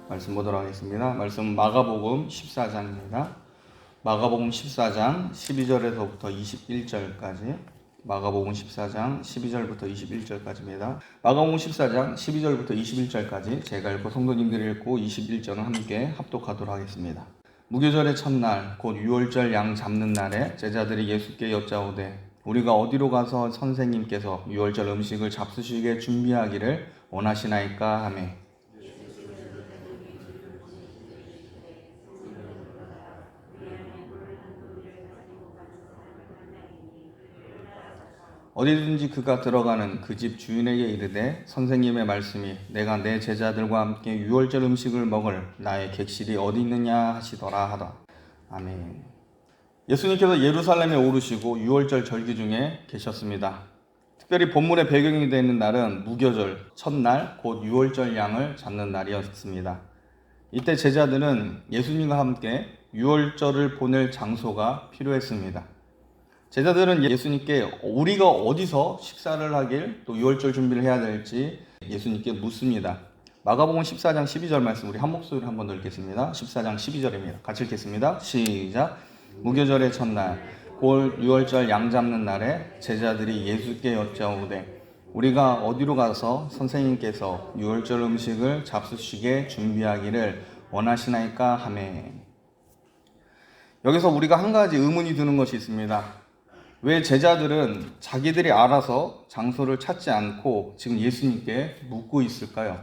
말씀 보도록 하겠습니다. 말씀 마가복음 14장입니다. 마가복음 14장 12절에서부터 21절까지 마가복음 14장 12절부터 21절까지입니다. 마가복음 14장 12절부터 21절까지 제가 읽고 성도님들이 읽고 21절은 함께 합독하도록 하겠습니다. 무교절의 첫날 곧 유월절 양 잡는 날에 제자들이 예수께 여짜오되 우리가 어디로 가서 선생님께서 유월절 음식을 잡수시게 준비하기를 원하시나이까 하매 어디든지 그가 들어가는 그 집 주인에게 이르되 선생님의 말씀이 내가 내 제자들과 함께 유월절 음식을 먹을 나의 객실이 어디 있느냐 하시더라 하다. 아멘. 예수님께서 예루살렘에 오르시고 유월절 절기 중에 계셨습니다. 특별히 본문의 배경이 되는 날은 무교절 첫날 곧 유월절 양을 잡는 날이었습니다. 이때 제자들은 예수님과 함께 유월절을 보낼 장소가 필요했습니다. 제자들은 예수님께 우리가 어디서 식사를 하길 또 유월절 준비를 해야 될지 예수님께 묻습니다. 마가복음 14장 12절 말씀 우리 한 목소리로 한번 읽겠습니다. 14장 12절입니다. 같이 읽겠습니다. 시작. 무교절의 첫날 곧 유월절 양 잡는 날에 제자들이 예수께 여짜오되 우리가 어디로 가서 선생님께서 유월절 음식을 잡수시게 준비하기를 원하시나이까 하매. 여기서 우리가 한 가지 의문이 드는 것이 있습니다. 왜 제자들은 자기들이 알아서 장소를 찾지 않고 지금 예수님께 묻고 있을까요?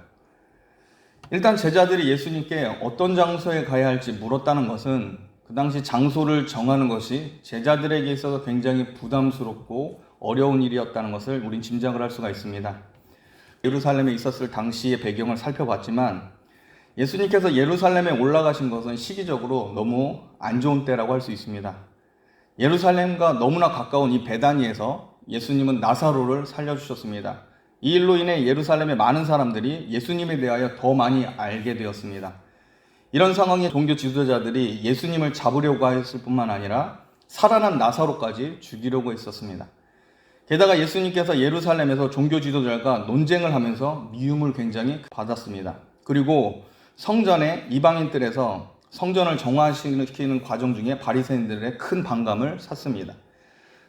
일단 제자들이 예수님께 어떤 장소에 가야 할지 물었다는 것은 그 당시 장소를 정하는 것이 제자들에게 있어서 굉장히 부담스럽고 어려운 일이었다는 것을 우린 짐작을 할 수가 있습니다. 예루살렘에 있었을 당시의 배경을 살펴봤지만 예수님께서 예루살렘에 올라가신 것은 시기적으로 너무 안 좋은 때라고 할 수 있습니다. 예루살렘과 너무나 가까운 이 베다니에서 예수님은 나사로를 살려주셨습니다. 이 일로 인해 예루살렘의 많은 사람들이 예수님에 대하여 더 많이 알게 되었습니다. 이런 상황에 종교 지도자들이 예수님을 잡으려고 했을 뿐만 아니라 살아난 나사로까지 죽이려고 했었습니다. 게다가 예수님께서 예루살렘에서 종교 지도자들과 논쟁을 하면서 미움을 굉장히 받았습니다. 그리고 성전의 이방인들에서 성전을 정화시키는 과정 중에 바리새인들의 큰 반감을 샀습니다.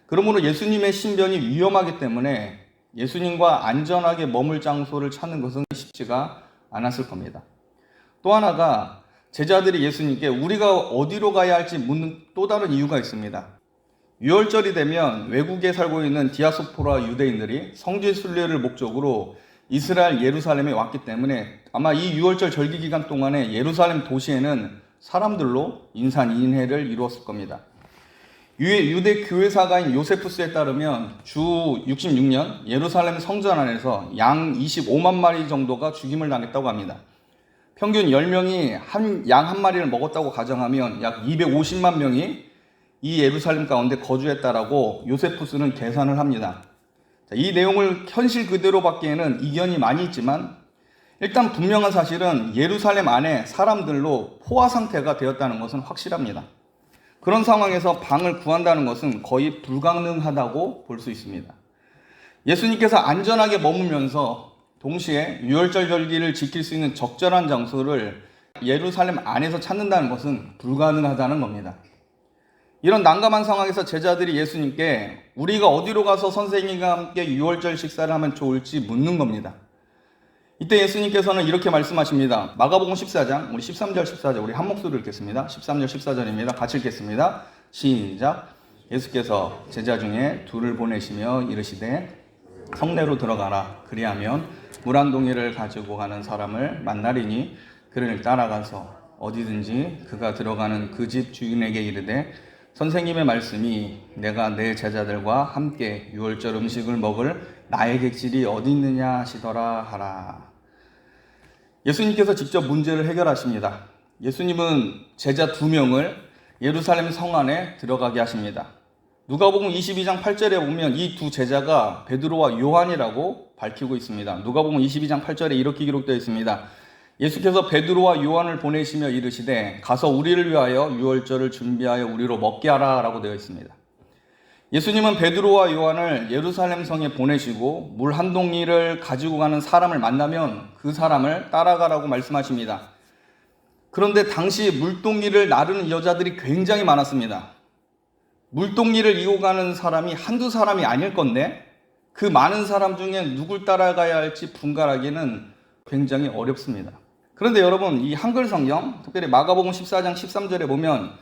그러므로 예수님의 신변이 위험하기 때문에 예수님과 안전하게 머물 장소를 찾는 것은 쉽지가 않았을 겁니다. 또 하나가 제자들이 예수님께 우리가 어디로 가야 할지 묻는 또 다른 이유가 있습니다. 유월절이 되면 외국에 살고 있는 디아스포라 유대인들이 성지 순례를 목적으로 이스라엘 예루살렘에 왔기 때문에 아마 이 유월절 절기 기간 동안에 예루살렘 도시에는 사람들로 인산인해를 이루었을 겁니다. 유대 교회사가인 요세푸스에 따르면 주 66년 예루살렘 성전 안에서 양 25만 마리 정도가 죽임을 당했다고 합니다. 평균 10명이 양 한 마리를 먹었다고 가정하면 약 250만 명이 이 예루살렘 가운데 거주했다라고 요세푸스는 계산을 합니다. 이 내용을 현실 그대로 받기에는 이견이 많이 있지만 일단 분명한 사실은 예루살렘 안에 사람들로 포화 상태가 되었다는 것은 확실합니다. 그런 상황에서 방을 구한다는 것은 거의 불가능하다고 볼 수 있습니다. 예수님께서 안전하게 머물면서 동시에 유월절 절기를 지킬 수 있는 적절한 장소를 예루살렘 안에서 찾는다는 것은 불가능하다는 겁니다. 이런 난감한 상황에서 제자들이 예수님께 우리가 어디로 가서 선생님과 함께 유월절 식사를 하면 좋을지 묻는 겁니다. 이때 예수님께서는 이렇게 말씀하십니다. 마가복음 14장 우리 13절 14절 우리 한 목소리로 읽겠습니다. 13절 14절입니다. 같이 읽겠습니다. 시작. 예수께서 제자 중에 둘을 보내시며 이르시되 성내로 들어가라. 그리하면 물 한 동이를 가지고 가는 사람을 만나리니 그를 따라가서 어디든지 그가 들어가는 그 집 주인에게 이르되 선생님의 말씀이 내가 내 제자들과 함께 유월절 음식을 먹을 나의 객실이 어디 있느냐 하시더라 하라. 예수님께서 직접 문제를 해결하십니다. 예수님은 제자 2명을 예루살렘 성 안에 들어가게 하십니다. 누가복음 22장 8절에 보면 이 두 제자가 베드로와 요한이라고 밝히고 있습니다. 누가복음 22장 8절에 이렇게 기록되어 있습니다. 예수께서 베드로와 요한을 보내시며 이르시되 가서 우리를 위하여 유월절을 준비하여 우리로 먹게 하라 라고 되어 있습니다. 예수님은 베드로와 요한을 예루살렘 성에 보내시고 물 한 동이를 가지고 가는 사람을 만나면 그 사람을 따라가라고 말씀하십니다. 그런데 당시 물동이를 나르는 여자들이 굉장히 많았습니다. 물동이를 이고 가는 사람이 한두 사람이 아닐 건데 그 많은 사람 중에 누굴 따라가야 할지 분간하기는 굉장히 어렵습니다. 그런데 여러분, 이 한글 성경, 특별히 마가복음 14장 13절에 보면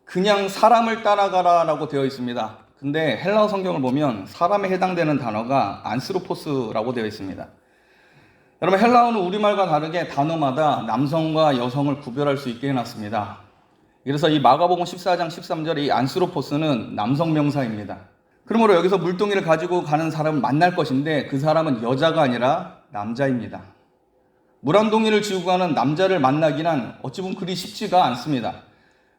그냥 사람을 따라가라라고 되어 있습니다. 근데 헬라어 성경을 보면 사람에 해당되는 단어가 안스로포스라고 되어 있습니다. 여러분, 헬라어는 우리말과 다르게 단어마다 남성과 여성을 구별할 수 있게 해놨습니다. 그래서 이 마가복음 14장 13절의 이 안스로포스는 남성 명사입니다. 그러므로 여기서 물동이를 가지고 가는 사람을 만날 것인데 그 사람은 여자가 아니라 남자입니다. 물 한 동이를 지고 가는 남자를 만나기는 어찌 보면 그리 쉽지가 않습니다.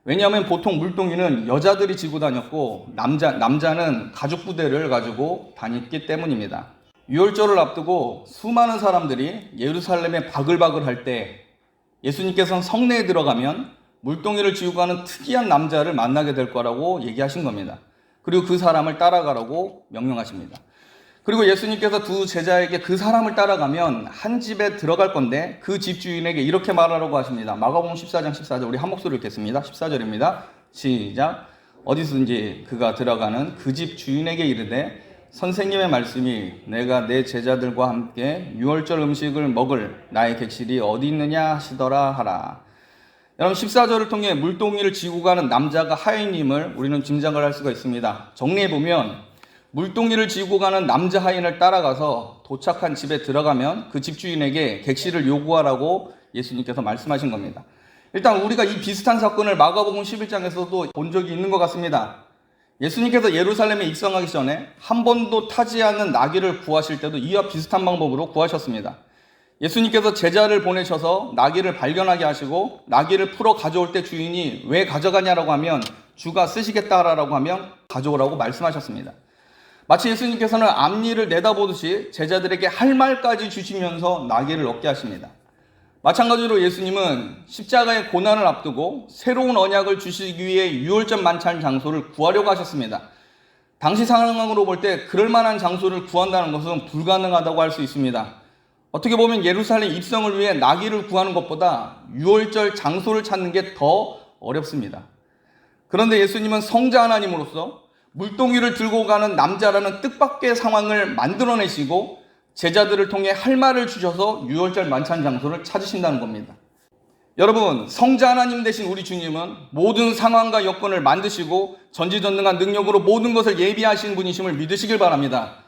왜냐하면 보통 물동이는 여자들이 지고 다녔고 남자는 가죽 부대를 가지고 다녔기 때문입니다. 유월절을 앞두고 수많은 사람들이 예루살렘에 바글바글 할 때 예수님께서는 성내에 들어가면 물동이를 지고 가는 특이한 남자를 만나게 될 거라고 얘기하신 겁니다. 그리고 그 사람을 따라가라고 명령하십니다. 그리고 예수님께서 두 제자에게 그 사람을 따라가면 한 집에 들어갈 건데 그 집 주인에게 이렇게 말하라고 하십니다. 마가복음 14장 14절, 우리 한 목소리로 읽겠습니다. 14절입니다. 시작. 어디든지 그가 들어가는 그 집 주인에게 이르되 선생님의 말씀이 내가 내 제자들과 함께 유월절 음식을 먹을 나의 객실이 어디 있느냐 하시더라 하라. 여러분, 14절을 통해 물동이를 지고 가는 남자가 하인임을 우리는 짐작을 할 수가 있습니다. 정리해보면 물동이를 지고 가는 남자 하인을 따라가서 도착한 집에 들어가면 그 집주인에게 객실을 요구하라고 예수님께서 말씀하신 겁니다. 일단 우리가 이 비슷한 사건을 마가복음 11장에서도 본 적이 있는 것 같습니다. 예수님께서 예루살렘에 입성하기 전에 한 번도 타지 않는 나귀를 구하실 때도 이와 비슷한 방법으로 구하셨습니다. 예수님께서 제자를 보내셔서 나귀를 발견하게 하시고 나귀를 풀어 가져올 때 주인이 왜 가져가냐라고 하면 주가 쓰시겠다라고 하면 가져오라고 말씀하셨습니다. 마치 예수님께서는 앞니를 내다보듯이 제자들에게 할 말까지 주시면서 나귀를 얻게 하십니다. 마찬가지로 예수님은 십자가의 고난을 앞두고 새로운 언약을 주시기 위해 유월절 만찬 장소를 구하려고 하셨습니다. 당시 상황으로 볼 때 그럴 만한 장소를 구한다는 것은 불가능하다고 할 수 있습니다. 어떻게 보면 예루살렘 입성을 위해 나귀를 구하는 것보다 유월절 장소를 찾는 게 더 어렵습니다. 그런데 예수님은 성자 하나님으로서 물동이를 들고 가는 남자라는 뜻밖의 상황을 만들어내시고 제자들을 통해 할 말을 주셔서 유월절 만찬 장소를 찾으신다는 겁니다. 여러분, 성자 하나님 되신 우리 주님은 모든 상황과 여건을 만드시고 전지전능한 능력으로 모든 것을 예비하신 분이심을 믿으시길 바랍니다.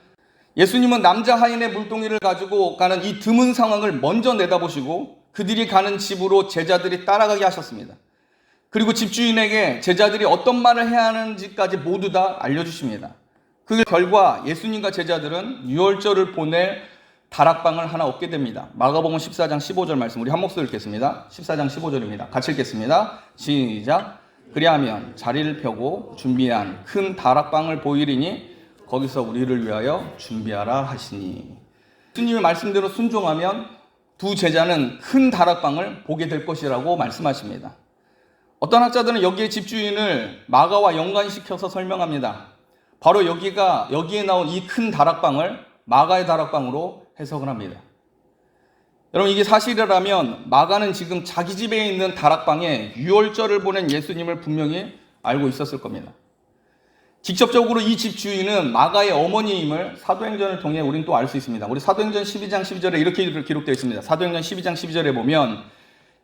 예수님은 남자 하인의 물동이를 가지고 가는 이 드문 상황을 먼저 내다보시고 그들이 가는 집으로 제자들이 따라가게 하셨습니다. 그리고 집주인에게 제자들이 어떤 말을 해야 하는지까지 모두 다 알려주십니다. 그 결과 예수님과 제자들은 유월절을 보낼 다락방을 하나 얻게 됩니다. 마가복음 14장 15절 말씀, 우리 한 목소리 읽겠습니다. 14장 15절입니다. 같이 읽겠습니다. 시작. 그리하면 자리를 펴고 준비한 큰 다락방을 보이리니 거기서 우리를 위하여 준비하라 하시니. 예수님의 말씀대로 순종하면 두 제자는 큰 다락방을 보게 될 것이라고 말씀하십니다. 어떤 학자들은 여기에 집주인을 마가와 연관시켜서 설명합니다. 바로 여기에 나온 이 큰 다락방을 마가의 다락방으로 해석을 합니다. 여러분, 이게 사실이라면 마가는 지금 자기 집에 있는 다락방에 유월절을 보낸 예수님을 분명히 알고 있었을 겁니다. 직접적으로 이 집 주인은 마가의 어머니임을 사도행전을 통해 우리는 또 알 수 있습니다. 우리 사도행전 12장 12절에 이렇게 기록되어 있습니다. 사도행전 12장 12절에 보면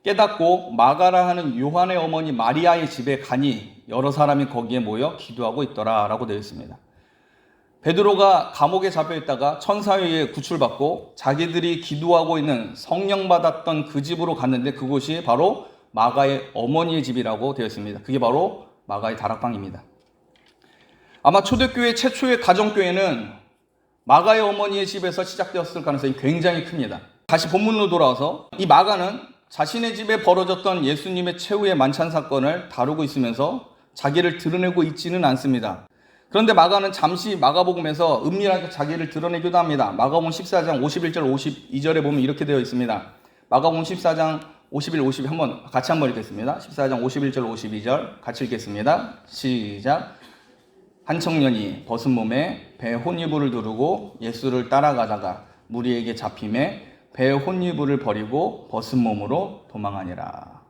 깨닫고 마가라 하는 요한의 어머니 마리아의 집에 가니 여러 사람이 거기에 모여 기도하고 있더라 라고 되어 있습니다. 베드로가 감옥에 잡혀있다가 천사에 의해 구출받고 자기들이 기도하고 있는 성령 받았던 그 집으로 갔는데 그곳이 바로 마가의 어머니의 집이라고 되어 있습니다. 그게 바로 마가의 다락방입니다. 아마 초대교회 최초의 가정교회는 마가의 어머니의 집에서 시작되었을 가능성이 굉장히 큽니다. 다시 본문으로 돌아와서 이 마가는 자신의 집에 벌어졌던 예수님의 최후의 만찬 사건을 다루고 있으면서 자기를 드러내고 있지는 않습니다. 그런데 마가는 잠시 마가복음에서 은밀하게 자기를 드러내기도 합니다. 마가복음 14장 51절 52절에 보면 이렇게 되어 있습니다. 마가복음 14장 51, 52 같이 한번 읽겠습니다. 14장 51절 52절 같이 읽겠습니다. 시작. 한 청년이 벗은 몸에 배 혼이불을 두르고 예수를 따라가다가 무리에게 잡힘에 배 혼이불을 버리고 벗은 몸으로 도망하니라.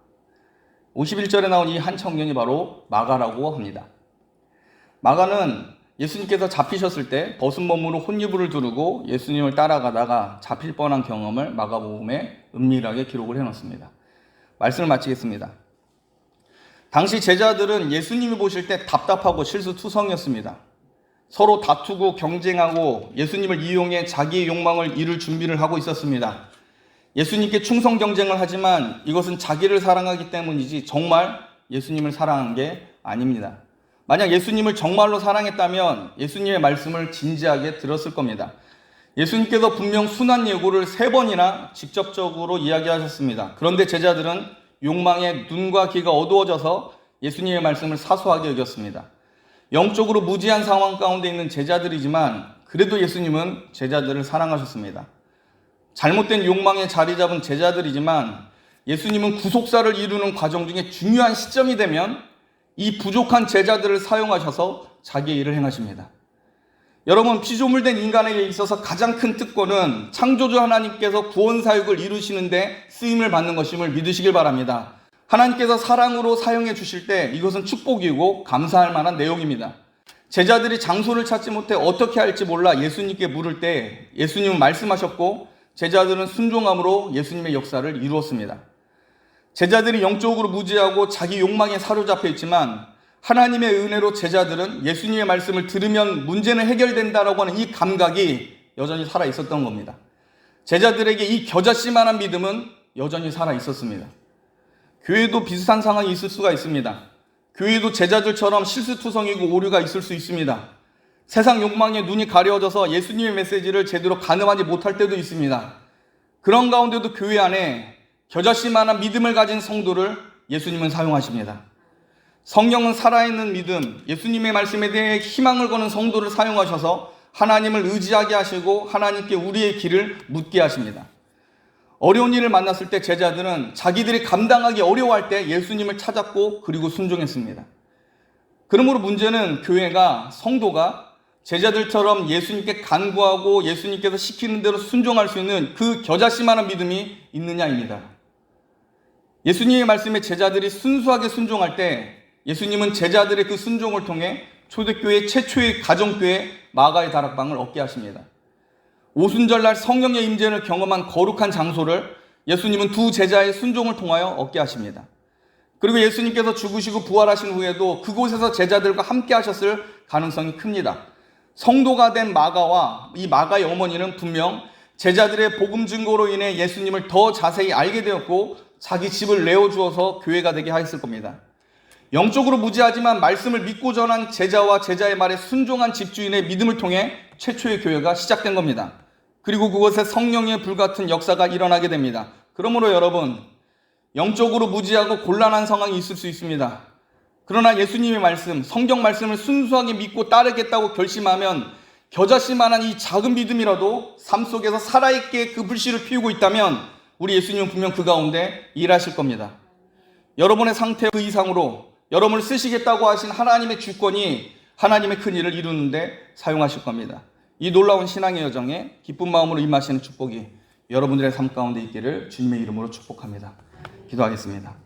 51절에 나온 이 한 청년이 바로 마가라고 합니다. 마가는 예수님께서 잡히셨을 때 벗은 몸으로 혼유부를 두르고 예수님을 따라가다가 잡힐 뻔한 경험을 마가복음에 은밀하게 기록을 해놓습니다. 말씀을 마치겠습니다. 당시 제자들은 예수님이 보실 때 답답하고 실수투성이었습니다. 서로 다투고 경쟁하고 예수님을 이용해 자기의 욕망을 이룰 준비를 하고 있었습니다. 예수님께 충성 경쟁을 하지만 이것은 자기를 사랑하기 때문이지 정말 예수님을 사랑한 게 아닙니다. 만약 예수님을 정말로 사랑했다면 예수님의 말씀을 진지하게 들었을 겁니다. 예수님께서 분명 순환 예고를 3번이나 직접적으로 이야기하셨습니다. 그런데 제자들은 욕망에 눈과 귀가 어두워져서 예수님의 말씀을 사소하게 여겼습니다. 영적으로 무지한 상황 가운데 있는 제자들이지만 그래도 예수님은 제자들을 사랑하셨습니다. 잘못된 욕망에 자리 잡은 제자들이지만 예수님은 구속사를 이루는 과정 중에 중요한 시점이 되면 이 부족한 제자들을 사용하셔서 자기의 일을 행하십니다. 여러분, 피조물된 인간에게 있어서 가장 큰 특권은 창조주 하나님께서 구원 사역을 이루시는데 쓰임을 받는 것임을 믿으시길 바랍니다. 하나님께서 사랑으로 사용해 주실 때 이것은 축복이고 감사할 만한 내용입니다. 제자들이 장소를 찾지 못해 어떻게 할지 몰라 예수님께 물을 때 예수님은 말씀하셨고 제자들은 순종함으로 예수님의 역사를 이루었습니다. 제자들이 영적으로 무지하고 자기 욕망에 사로잡혀 있지만 하나님의 은혜로 제자들은 예수님의 말씀을 들으면 문제는 해결된다라고 하는 이 감각이 여전히 살아 있었던 겁니다. 제자들에게 이 겨자씨만한 믿음은 여전히 살아 있었습니다. 교회도 비슷한 상황이 있을 수가 있습니다. 교회도 제자들처럼 실수투성이고 오류가 있을 수 있습니다. 세상 욕망에 눈이 가려져서 예수님의 메시지를 제대로 가늠하지 못할 때도 있습니다. 그런 가운데도 교회 안에 겨자씨만한 믿음을 가진 성도를 예수님은 사용하십니다. 성경은 살아있는 믿음, 예수님의 말씀에 대해 희망을 거는 성도를 사용하셔서 하나님을 의지하게 하시고 하나님께 우리의 길을 묻게 하십니다. 어려운 일을 만났을 때 제자들은 자기들이 감당하기 어려워할 때 예수님을 찾았고 그리고 순종했습니다. 그러므로 문제는 교회가, 성도가 제자들처럼 예수님께 간구하고 예수님께서 시키는 대로 순종할 수 있는 그 겨자씨만한 믿음이 있느냐입니다. 예수님의 말씀에 제자들이 순수하게 순종할 때 예수님은 제자들의 그 순종을 통해 초대교회 최초의 가정교회 마가의 다락방을 얻게 하십니다. 오순절날 성령의 임재를 경험한 거룩한 장소를 예수님은 두 제자의 순종을 통하여 얻게 하십니다. 그리고 예수님께서 죽으시고 부활하신 후에도 그곳에서 제자들과 함께 하셨을 가능성이 큽니다. 성도가 된 마가와 이 마가의 어머니는 분명 제자들의 복음 증거로 인해 예수님을 더 자세히 알게 되었고 자기 집을 내어주어서 교회가 되게 하였을 겁니다. 영적으로 무지하지만 말씀을 믿고 전한 제자와 제자의 말에 순종한 집주인의 믿음을 통해 최초의 교회가 시작된 겁니다. 그리고 그곳에 성령의 불같은 역사가 일어나게 됩니다. 그러므로 여러분, 영적으로 무지하고 곤란한 상황이 있을 수 있습니다. 그러나 예수님의 말씀, 성경 말씀을 순수하게 믿고 따르겠다고 결심하면 겨자씨만한 이 작은 믿음이라도 삶 속에서 살아있게 그 불씨를 피우고 있다면 우리 예수님은 분명 그 가운데 일하실 겁니다. 여러분의 상태 그 이상으로 여러분을 쓰시겠다고 하신 하나님의 주권이 하나님의 큰 일을 이루는데 사용하실 겁니다. 이 놀라운 신앙의 여정에 기쁜 마음으로 임하시는 축복이 여러분들의 삶 가운데 있기를 주님의 이름으로 축복합니다. 기도하겠습니다.